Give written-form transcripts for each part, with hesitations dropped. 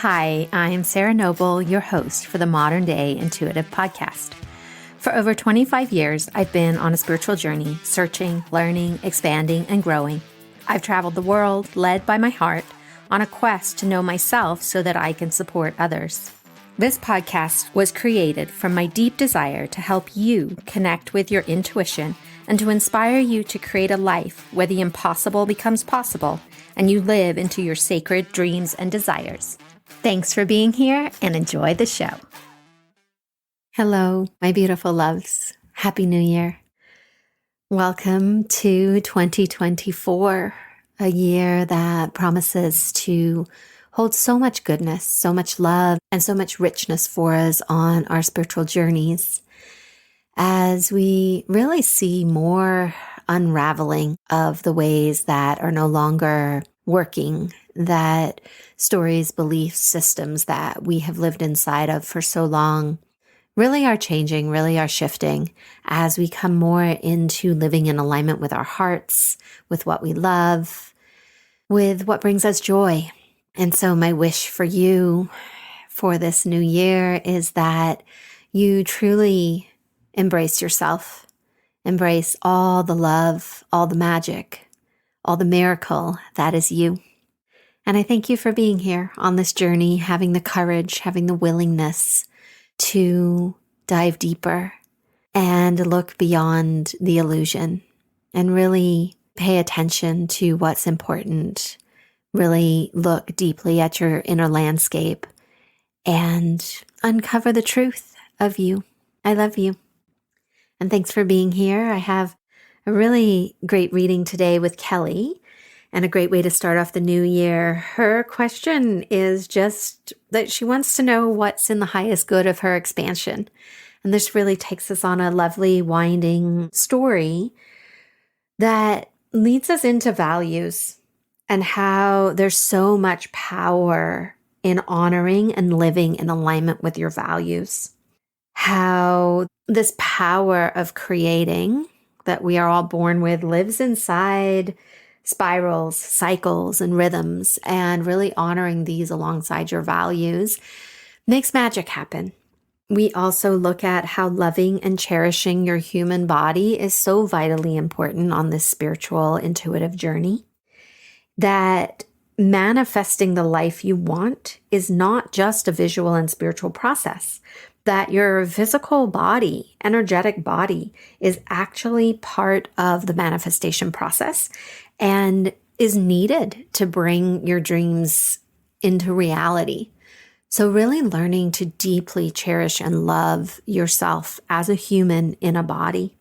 Hi, I'm Sarah Noble, your host for the Modern Day Intuitive Podcast. For over 25 years, I've been on a spiritual journey, searching, learning, expanding, and growing. I've traveled the world, led by my heart, on a quest to know myself so that I can support others. This podcast was created from my deep desire to help you connect with your intuition and to inspire you to create a life where the impossible becomes possible and you live into your sacred dreams and desires. Thanks for being here and enjoy the show. Hello, my beautiful loves. Happy New Year. Welcome to 2024, a year that promises to hold so much goodness, so much love, and so much richness for us on our spiritual journeys as we really see more unraveling of the ways that are no longer working, that stories, beliefs, systems that we have lived inside of for so long really are changing, really are shifting as we come more into living in alignment with our hearts, with what we love, with what brings us joy. And so my wish for you for this new year is that you truly embrace yourself, embrace all the love, all the magic, all the miracle that is you. And I thank you for being here on this journey, having the courage, having the willingness to dive deeper and look beyond the illusion and really pay attention to what's important. Really look deeply at your inner landscape and uncover the truth of you. I love you. And thanks for being here. I have a really great reading today with Kelly and a great way to start off the new year. Her question is just that she wants to know what's in the highest good of her expansion. And this really takes us on a lovely, winding story that leads us into values and how there's so much power in honoring and living in alignment with your values. How this power of creating that we are all born with lives inside spirals, cycles, and rhythms, and really honoring these alongside your values makes magic happen. We also look at how loving and cherishing your human body is so vitally important on this spiritual, intuitive journey, that manifesting the life you want is not just a visual and spiritual process, that your physical body, energetic body, is actually part of the manifestation process and is needed to bring your dreams into reality. So really learning to deeply cherish and love yourself as a human in a body.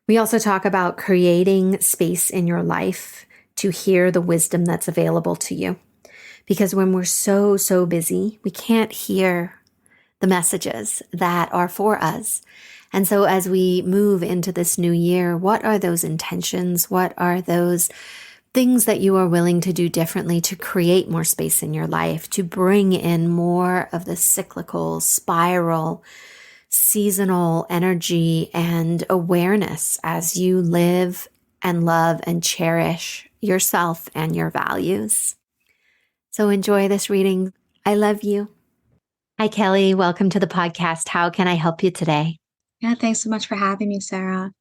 We also talk about creating space in your life to hear the wisdom that's available to you. Because when we're so busy, we can't hear the messages that are for us. And so as we move into this new year, what are those intentions? What are those things that you are willing to do differently to create more space in your life, to bring in more of the cyclical, spiral, seasonal energy and awareness as you live and love and cherish yourself and your values? So enjoy this reading. I love you. Hi, Kelly. Welcome to the podcast. How can I help you today? Yeah, thanks so much for having me, Sarah.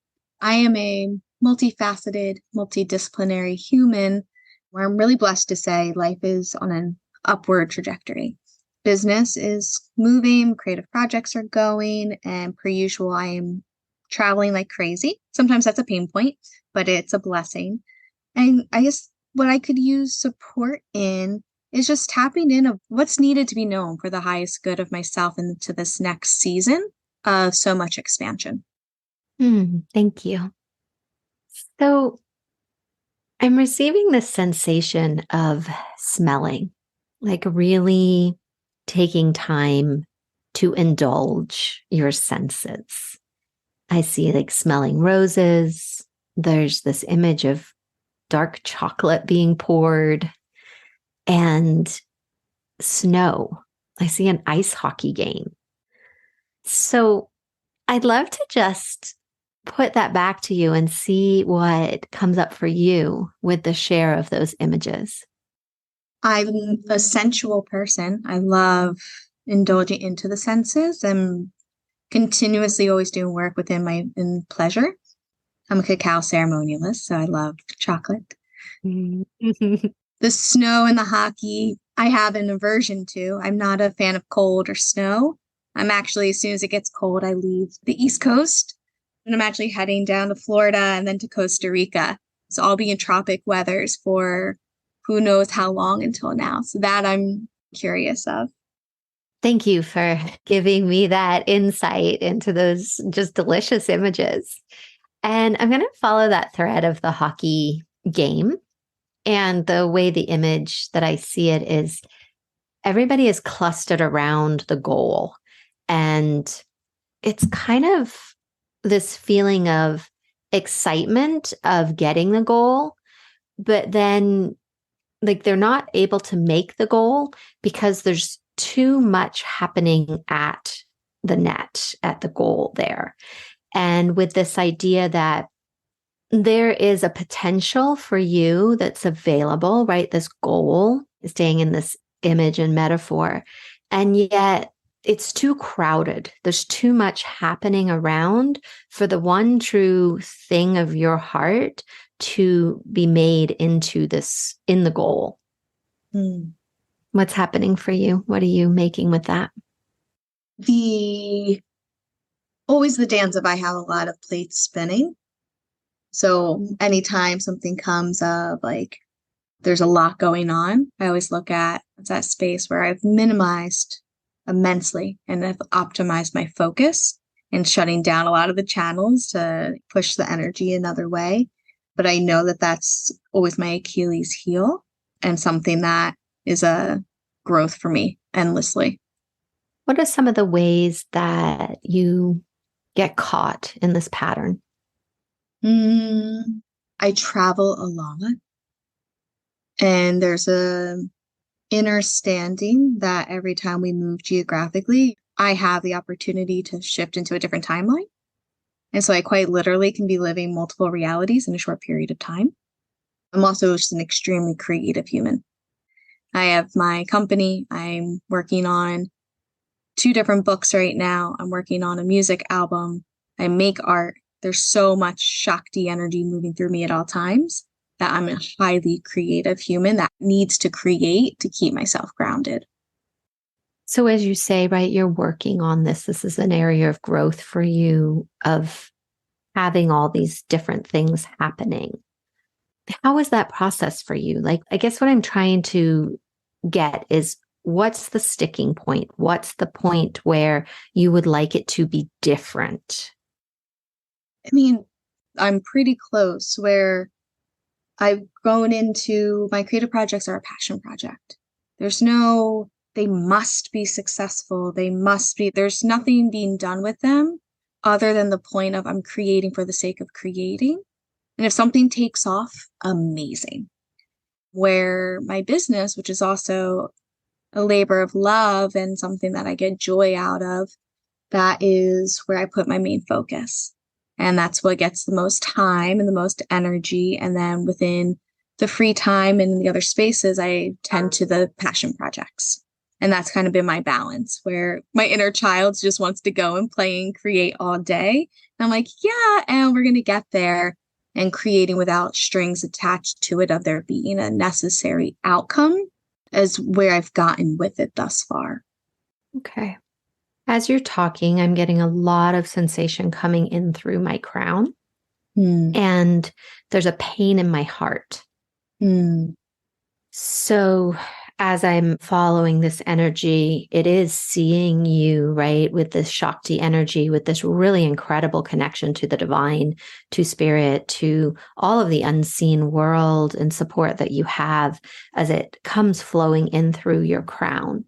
I am a multifaceted, multidisciplinary human where I'm really blessed to say life is on an upward trajectory. Business is moving, creative projects are going, and per usual, I am traveling like crazy. Sometimes that's a pain point, but it's a blessing. And I guess what I could use support in is just tapping in of what's needed to be known for the highest good of myself into this next season of so much expansion. Thank you. So I'm receiving this sensation of smelling, like really taking time to indulge your senses. I see like smelling roses. There's this image of dark chocolate being poured and snow. I see an ice hockey game. So I'd love to just put that back to you and see what comes up for you with the share of those images. I'm a sensual person. I love indulging into the senses and continuously always doing work within my in pleasure. I'm a cacao ceremonialist, so I love chocolate. Mm. The snow and the hockey, I have an aversion to. I'm not a fan of cold or snow. I'm actually, as soon as it gets cold, I leave the East Coast and I'm actually heading down to Florida and then to Costa Rica. So I'll be in tropic weathers for who knows how long until now. So that I'm curious of. Thank you for giving me that insight into those just delicious images. And I'm going to follow that thread of the hockey game. And the way the image that I see it is everybody is clustered around the goal. And it's kind of this feeling of excitement of getting the goal, but then like they're not able to make the goal because there's too much happening at the net, at the goal there. And with this idea that there is a potential for you that's available, right? This goal, staying in this image and metaphor. And yet it's too crowded. There's too much happening around for the one true thing of your heart to be made into this in the goal. Hmm. What's happening for you? What are you making with that? The always the dance of I have a lot of plates spinning. So anytime something comes up, like there's a lot going on, I always look at that space where I've minimized immensely and I've optimized my focus and shutting down a lot of the channels to push the energy another way. But I know that that's always my Achilles heel and something that is a growth for me endlessly. What are some of the ways that you get caught in this pattern? Mm, I travel a lot and there's a understanding that every time we move geographically, I have the opportunity to shift into a different timeline. And so I quite literally can be living multiple realities in a short period of time. I'm also just an extremely creative human. I have my company. I'm working on two different books right now. I'm working on a music album. I make art. There's so much Shakti energy moving through me at all times that I'm a highly creative human that needs to create to keep myself grounded. So, as you say, right, you're working on this. This is an area of growth for you, of having all these different things happening. How is that process for you? Like, I guess what I'm trying to get is what's the sticking point? What's the point where you would like it to be different? I mean, I'm pretty close where I've grown into my creative projects are a passion project. There's no, they must be successful. They must be, there's nothing being done with them other than the point of I'm creating for the sake of creating. And if something takes off, amazing. Where my business, which is also a labor of love and something that I get joy out of, that is where I put my main focus. And that's what gets the most time and the most energy. And then within the free time and the other spaces, I tend to the passion projects. And that's kind of been my balance where my inner child just wants to go and play and create all day. And I'm like, yeah, and we're going to get there. And creating without strings attached to it of there being a necessary outcome is where I've gotten with it thus far. Okay. As you're talking, I'm getting a lot of sensation coming in through my crown, Hmm. and there's a pain in my heart. Hmm. So, as I'm following this energy, it is seeing you, right, with this Shakti energy, with this really incredible connection to the divine, to spirit, to all of the unseen world and support that you have as it comes flowing in through your crown.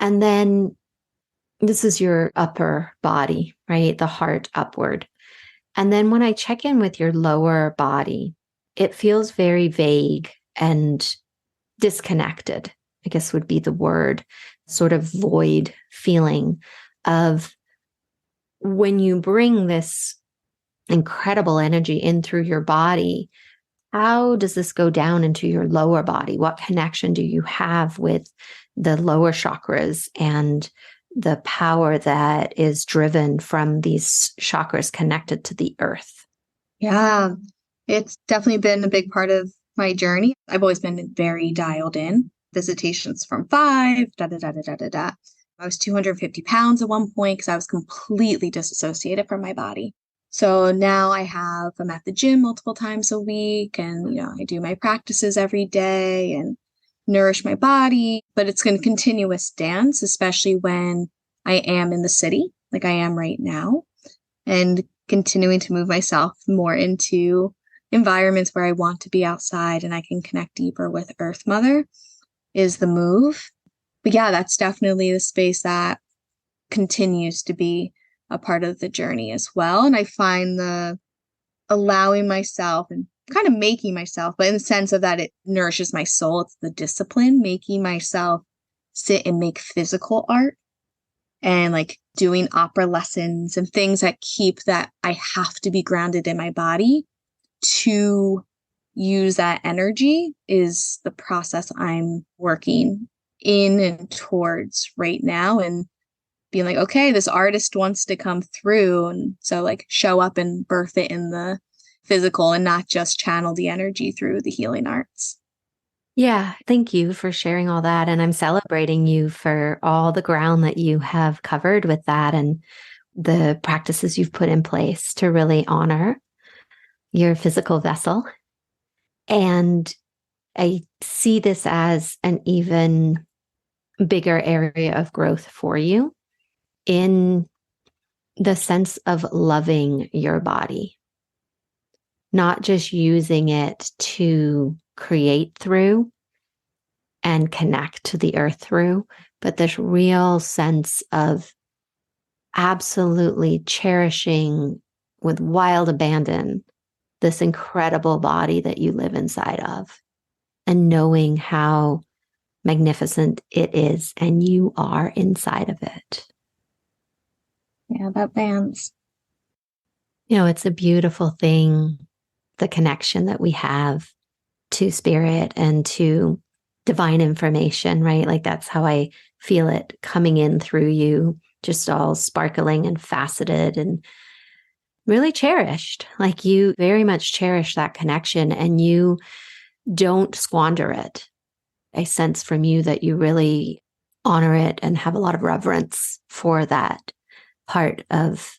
And then this is your upper body, right? The heart upward. And then when I check in with your lower body, it feels very vague and disconnected, I guess would be the word, sort of void feeling of when you bring this incredible energy in through your body, how does this go down into your lower body? What connection do you have with the lower chakras and the power that is driven from these chakras connected to the earth? Yeah, it's definitely been a big part of my journey. I've always been very dialed in. Visitations from 5, da da da da da da da. I was 250 pounds at one point because I was completely disassociated from my body. So now I'm at the gym multiple times a week, and I do my practices every day and nourish my body. But it's a continuous dance, especially when I am in the city, like I am right now, and continuing to move myself more into environments where I want to be outside and I can connect deeper with Earth Mother is the move. But yeah, that's definitely the space that continues to be a part of the journey as well. And I find the allowing myself and kind of making myself, but in the sense of that it nourishes my soul, it's the discipline, making myself sit and make physical art and like doing opera lessons and things that keep that I have to be grounded in my body to use that energy is the process I'm working in and towards right now, and being like, okay, this artist wants to come through. And so like show up and birth it in the physical and not just channel the energy through the healing arts. Yeah, thank you for sharing all that. And I'm celebrating you for all the ground that you have covered with that and the practices you've put in place to really honor your physical vessel. And I see this as an even bigger area of growth for you in the sense of loving your body, not just using it to create through and connect to the earth through, but this real sense of absolutely cherishing with wild abandon this incredible body that you live inside of and knowing how magnificent it is and you are inside of it. Yeah, that bands. It's a beautiful thing, the connection that we have to spirit and to divine information, right? Like that's how I feel it coming in through you, just all sparkling and faceted and really cherished. Like you very much cherish that connection and you don't squander it. I sense from you that you really honor it and have a lot of reverence for that part of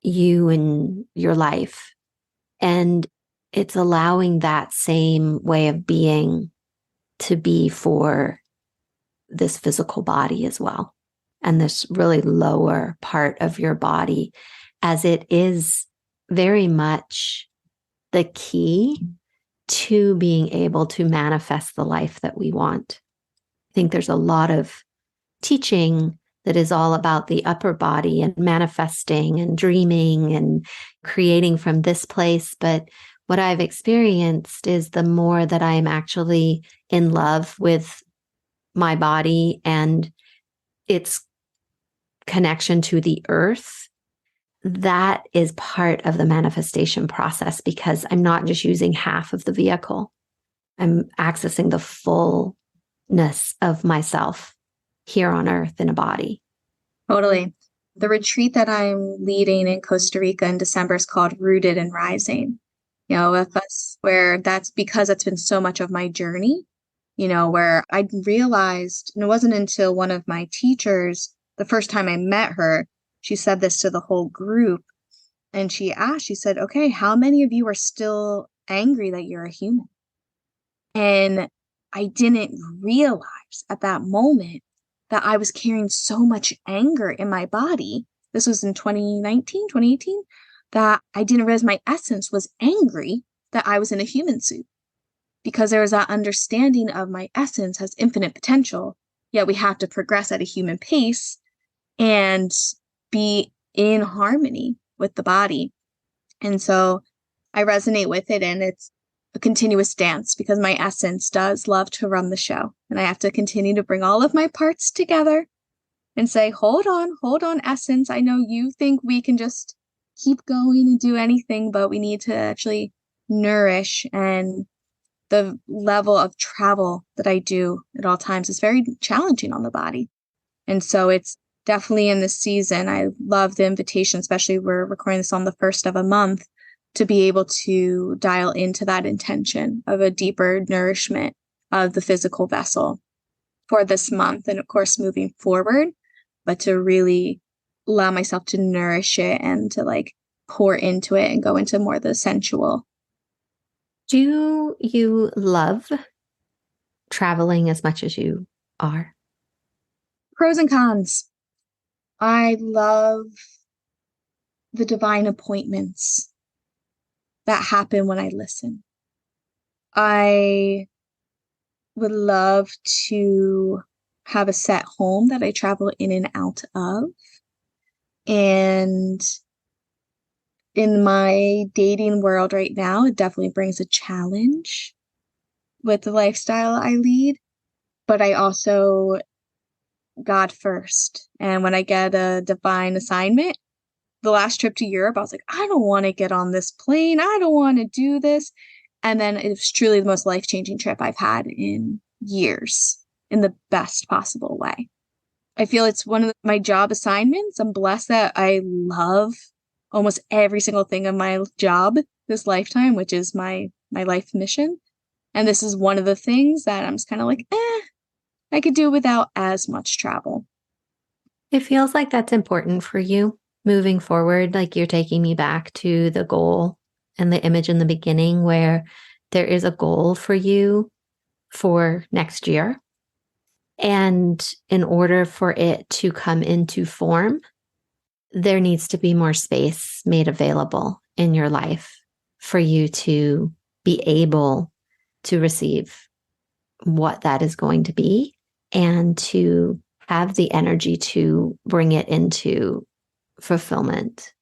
you and your life. And it's allowing that same way of being to be for this physical body as well. And this really lower part of your body, as it is very much the key to being able to manifest the life that we want. I think there's a lot of teaching that is all about the upper body and manifesting and dreaming and creating from this place. But what I've experienced is the more that I'm actually in love with my body and its connection to the earth, that is part of the manifestation process because I'm not just using half of the vehicle. I'm accessing the fullness of myself here on earth in a body. Totally. The retreat that I'm leading in Costa Rica in December is called Rooted and Rising. With us, where that's because it's been so much of my journey, where I realized, and it wasn't until one of my teachers, the first time I met her, she said this to the whole group. And she said, okay, how many of you are still angry that you're a human? And I didn't realize at that moment that I was carrying so much anger in my body. This was in 2019, 2018, that I didn't realize my essence was angry that I was in a human suit, because there was that understanding of my essence has infinite potential, yet we have to progress at a human pace and be in harmony with the body. And so I resonate with it, and it's a continuous dance because my essence does love to run the show. And I have to continue to bring all of my parts together and say, hold on, essence. I know you think we can just keep going and do anything, but we need to actually nourish, and the level of travel that I do at all times is very challenging on the body. And so it's definitely in this season. I love the invitation, especially we're recording this on the first of a month, to be able to dial into that intention of a deeper nourishment of the physical vessel for this month. And of course, moving forward, but to really allow myself to nourish it and to like pour into it and go into more of the sensual. Do you love traveling as much as you are? Pros and cons. I love the divine appointments that happen when I listen. I would love to have a set home that I travel in and out of. And in my dating world right now, it definitely brings a challenge with the lifestyle I lead. But I also, God first. And when I get a divine assignment, the last trip to Europe, I was like, I don't want to get on this plane. I don't want to do this. And then it was truly the most life-changing trip I've had in years in the best possible way. I feel it's one of my job assignments. I'm blessed that I love almost every single thing of my job this lifetime, which is my life mission. And this is one of the things that I'm just kind of like, I could do without as much travel. It feels like that's important for you moving forward. Like you're taking me back to the goal and the image in the beginning where there is a goal for you for next year. And in order for it to come into form, there needs to be more space made available in your life for you to be able to receive what that is going to be and to have the energy to bring it into fulfillment.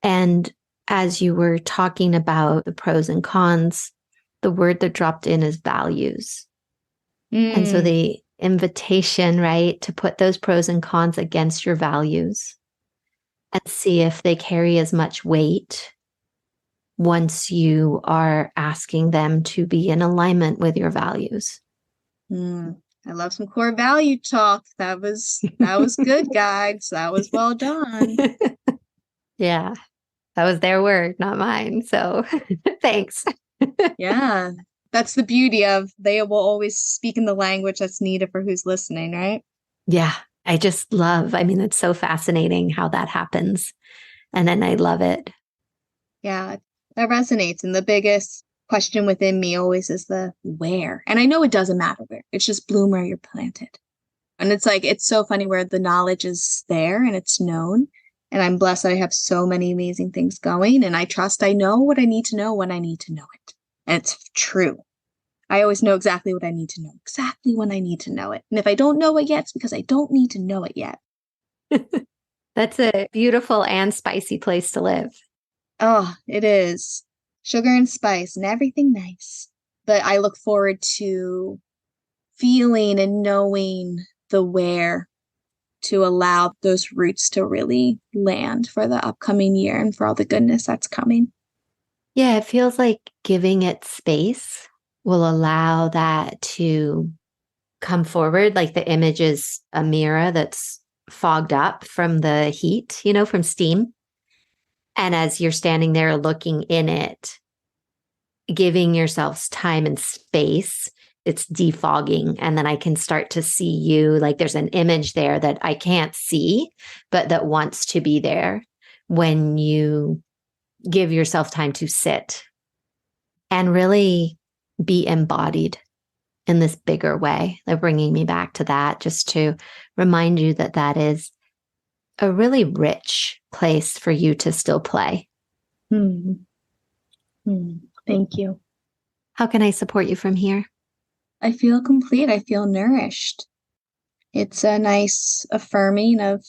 And as you were talking about the pros and cons, the word that dropped in is values. And so the invitation, right, to put those pros and cons against your values and see if they carry as much weight once you are asking them to be in alignment with your values. I love some core value talk. That was good, guys. That was well done. Yeah, that was their word, not mine. So thanks. Yeah. That's the beauty of they will always speak in the language that's needed for who's listening, right? Yeah, I just love, I mean, it's so fascinating how that happens. And then I love it. Yeah, that resonates. And the biggest question within me always is the where. And I know it doesn't matter where, it's just bloom where you're planted. And it's like, it's so funny where the knowledge is there and it's known. And I'm blessed that I have so many amazing things going. And I trust I know what I need to know when I need to know it. And it's true. I always know exactly what I need to know, exactly when I need to know it. And if I don't know it yet, it's because I don't need to know it yet. That's a beautiful and spicy place to live. Oh, it is. Sugar and spice and everything nice. But I look forward to feeling and knowing the where to allow those roots to really land for the upcoming year and for all the goodness that's coming. Yeah, it feels like giving it space will allow that to come forward. Like the image is a mirror that's fogged up from the heat, from steam. And as you're standing there looking in it, giving yourself time and space, it's defogging. And then I can start to see you. Like there's an image there that I can't see, but that wants to be there when you give yourself time to sit and really be embodied in this bigger way. They're bringing me back to that just to remind you that that is a really rich place for you to still play. Thank you. How can I support you from here? I feel complete. I feel nourished. It's a nice affirming of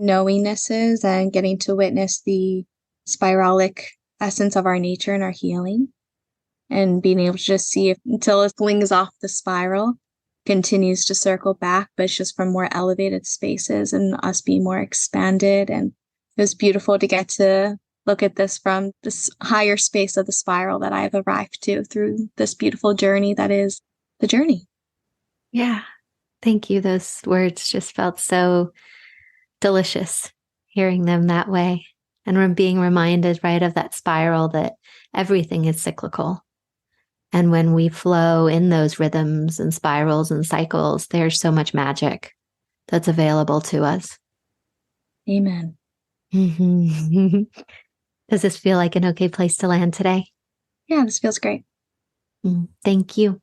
knowingnesses and getting to witness the spiralic essence of our nature and our healing, and being able to just see if until it flings off the spiral, continues to circle back, but it's just from more elevated spaces and us being more expanded. And it was beautiful to get to look at this from this higher space of the spiral that I've arrived to through this beautiful journey that is the journey. Yeah. Thank you. Those words just felt so delicious hearing them that way. And being reminded, right, of that spiral that everything is cyclical. And when we flow in those rhythms and spirals and cycles, there's so much magic that's available to us. Amen. Mm-hmm. Does this feel like an okay place to land today? Yeah, this feels great. Thank you.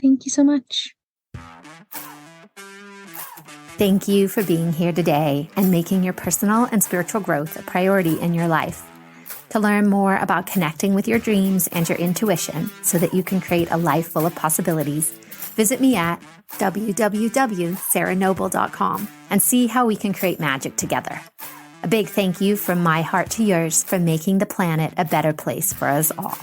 Thank you so much. Thank you for being here today and making your personal and spiritual growth a priority in your life. To learn more about connecting with your dreams and your intuition so that you can create a life full of possibilities, visit me at www.sarahnoble.com and see how we can create magic together. A big thank you from my heart to yours for making the planet a better place for us all.